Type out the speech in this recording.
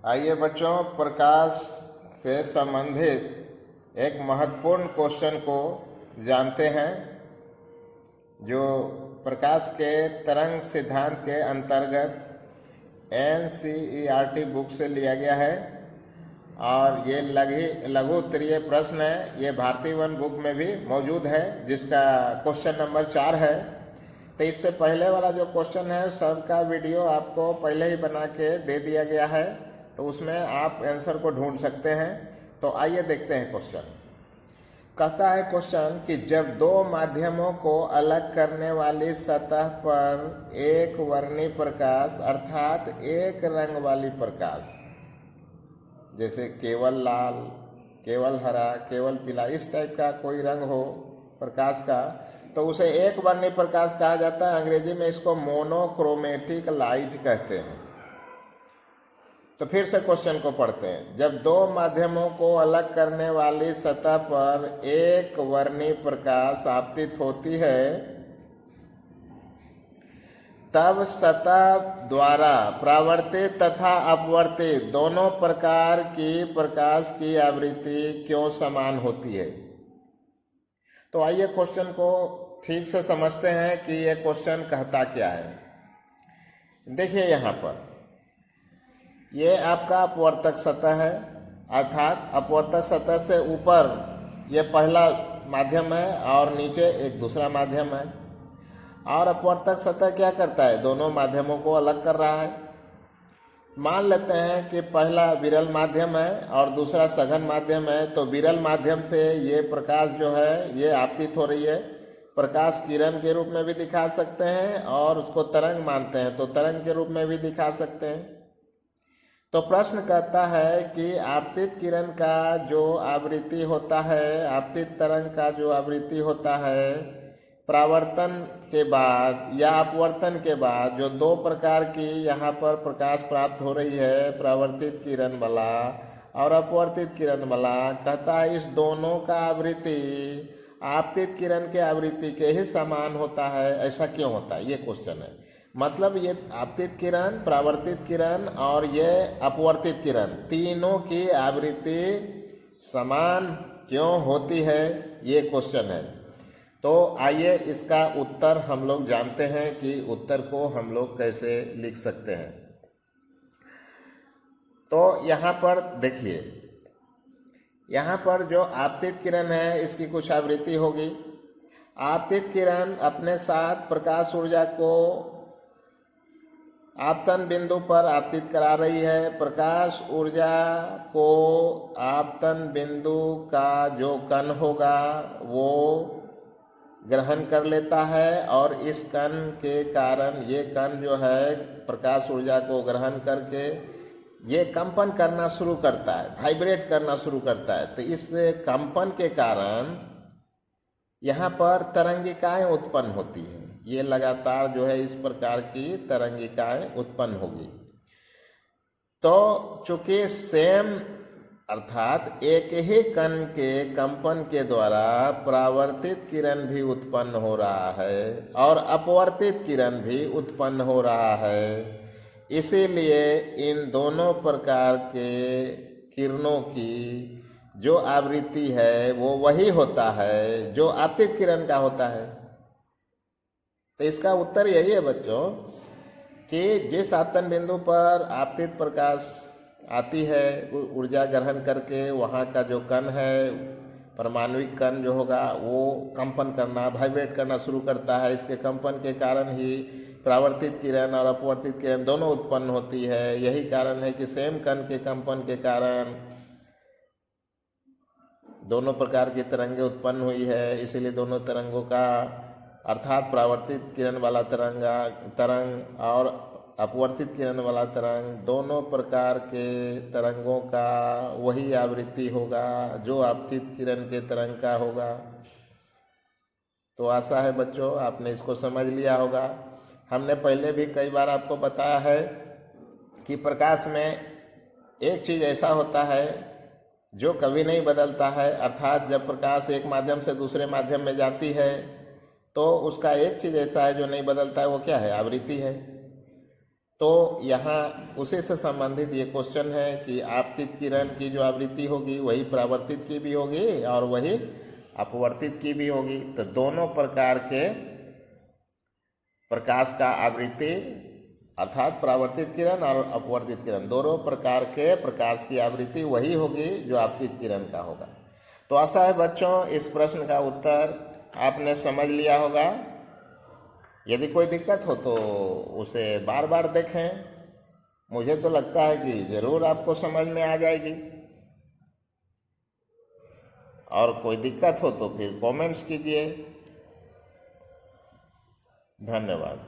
आइए बच्चों, प्रकाश से संबंधित एक महत्वपूर्ण क्वेश्चन को जानते हैं जो प्रकाश के तरंग सिद्धांत के अंतर्गत NCERT बुक से लिया गया है और ये लघु उत्तरीय प्रश्न है। ये भारतीय वन बुक में भी मौजूद है जिसका क्वेश्चन नंबर 4 है। तो इससे पहले वाला जो क्वेश्चन है सबका वीडियो आपको पहले ही बना के दे दिया गया है, तो उसमें आप आंसर को ढूंढ सकते हैं। तो आइए देखते हैं क्वेश्चन। कहता है क्वेश्चन कि जब दो माध्यमों को अलग करने वाली सतह पर एक वर्णी प्रकाश अर्थात एक रंग वाली प्रकाश, जैसे केवल लाल, केवल हरा, केवल पीला, इस टाइप का कोई रंग हो प्रकाश का, तो उसे एक वर्णी प्रकाश कहा जाता है। अंग्रेजी में इसको मोनोक्रोमेटिक लाइट कहते हैं। तो फिर से क्वेश्चन को पढ़ते हैं। जब दो माध्यमों को अलग करने वाली सतह पर एक वर्णी प्रकाश आपतित होती है तब सतह द्वारा परावर्तित तथा अपवर्तित दोनों प्रकार की प्रकाश की आवृत्ति क्यों समान होती है। तो आइए क्वेश्चन को ठीक से समझते हैं कि यह क्वेश्चन कहता क्या है। देखिए यहाँ पर ये आपका अपवर्तक सतह है, अर्थात अपवर्तक सतह से ऊपर ये पहला माध्यम है और नीचे एक दूसरा माध्यम है। और अपवर्तक सतह क्या करता है, दोनों माध्यमों को अलग कर रहा है। मान लेते हैं कि पहला विरल माध्यम है और दूसरा सघन माध्यम है, तो विरल माध्यम से ये प्रकाश जो है ये आपतित हो रही है। प्रकाश किरण के रूप में भी दिखा सकते हैं और उसको तरंग मानते हैं तो तरंग के रूप में भी दिखा सकते हैं। तो प्रश्न कहता है कि आपतित किरण का जो आवृत्ति होता है, आपतित तरंग का जो आवृत्ति होता है, परावर्तन के बाद या अपवर्तन के बाद जो दो प्रकार की यहाँ पर प्रकाश प्राप्त हो रही है, परावर्तित किरण वाला और अपवर्तित किरण वाला, कहता है इस दोनों का आवृत्ति आपतित किरण के आवृत्ति के ही समान होता है। ऐसा क्यों होता है, ये क्वेश्चन है। मतलब ये आपतित किरण, परावर्तित किरण और ये अपवर्तित किरण, तीनों की आवृत्ति समान क्यों होती है, ये क्वेश्चन है। तो आइए इसका उत्तर हम लोग जानते हैं कि उत्तर को हम लोग कैसे लिख सकते हैं। तो यहाँ पर देखिए, यहाँ पर जो आपतित किरण है इसकी कुछ आवृत्ति होगी। आपतित किरण अपने साथ प्रकाश ऊर्जा को आपतन बिंदु पर आपतित करा रही है। प्रकाश ऊर्जा को आपतन बिंदु का जो कण होगा वो ग्रहण कर लेता है और इस कण के कारण ये कण जो है प्रकाश ऊर्जा को ग्रहण करके ये कंपन करना शुरू करता है, वाइब्रेट करना शुरू करता है। तो इस कंपन के कारण यहाँ पर तरंगिकाएं उत्पन्न होती हैं। ये लगातार जो है इस प्रकार की तरंगिकाएं उत्पन्न होगी। तो चूंकि सेम अर्थात एक ही कण के कंपन के द्वारा परावर्तित किरण भी उत्पन्न हो रहा है और अपवर्तित किरण भी उत्पन्न हो रहा है, इसीलिए इन दोनों प्रकार के किरणों की जो आवृत्ति है वो वही होता है जो आपतित किरण का होता है। तो इसका उत्तर यही है बच्चों कि जिस आपतन बिंदु पर आपतित प्रकाश आती है ऊर्जा ग्रहण करके, वहाँ का जो कण है, परमाणुविक कण जो होगा वो कंपन करना, वाइब्रेट करना शुरू करता है। इसके कंपन के कारण ही परावर्तित किरण और अपवर्तित किरण दोनों उत्पन्न होती है। यही कारण है कि सेम कण के कंपन के कारण दोनों प्रकार की तरंगें उत्पन्न हुई है। इसीलिए दोनों तरंगों का अर्थात परावर्तित किरण वाला तरंग और अपवर्तित किरण वाला तरंग, दोनों प्रकार के तरंगों का वही आवृत्ति होगा जो आपतित किरण के तरंग का होगा। तो आशा है बच्चों आपने इसको समझ लिया होगा। हमने पहले भी कई बार आपको बताया है कि प्रकाश में एक चीज़ ऐसा होता है जो कभी नहीं बदलता है, अर्थात जब प्रकाश एक माध्यम से दूसरे माध्यम में जाती है तो उसका एक चीज़ ऐसा है जो नहीं बदलता है, वो क्या है, आवृत्ति है। तो यहाँ उसी से संबंधित ये क्वेश्चन है कि आपतित किरण की जो आवृत्ति होगी वही परावर्तित की भी होगी और वही अपवर्तित की भी होगी। तो दोनों प्रकार के प्रकाश का आवृत्ति अर्थात परावर्तित किरण और अपवर्तित किरण दोनों प्रकार के प्रकाश की आवृत्ति वही होगी जो आपतित किरण का होगा। तो आशा है बच्चों इस प्रश्न का उत्तर आपने समझ लिया होगा। यदि कोई दिक्कत हो तो उसे बार बार देखें, मुझे तो लगता है कि ज़रूर आपको समझ में आ जाएगी। और कोई दिक्कत हो तो फिर कमेंट्स कीजिए। धन्यवाद।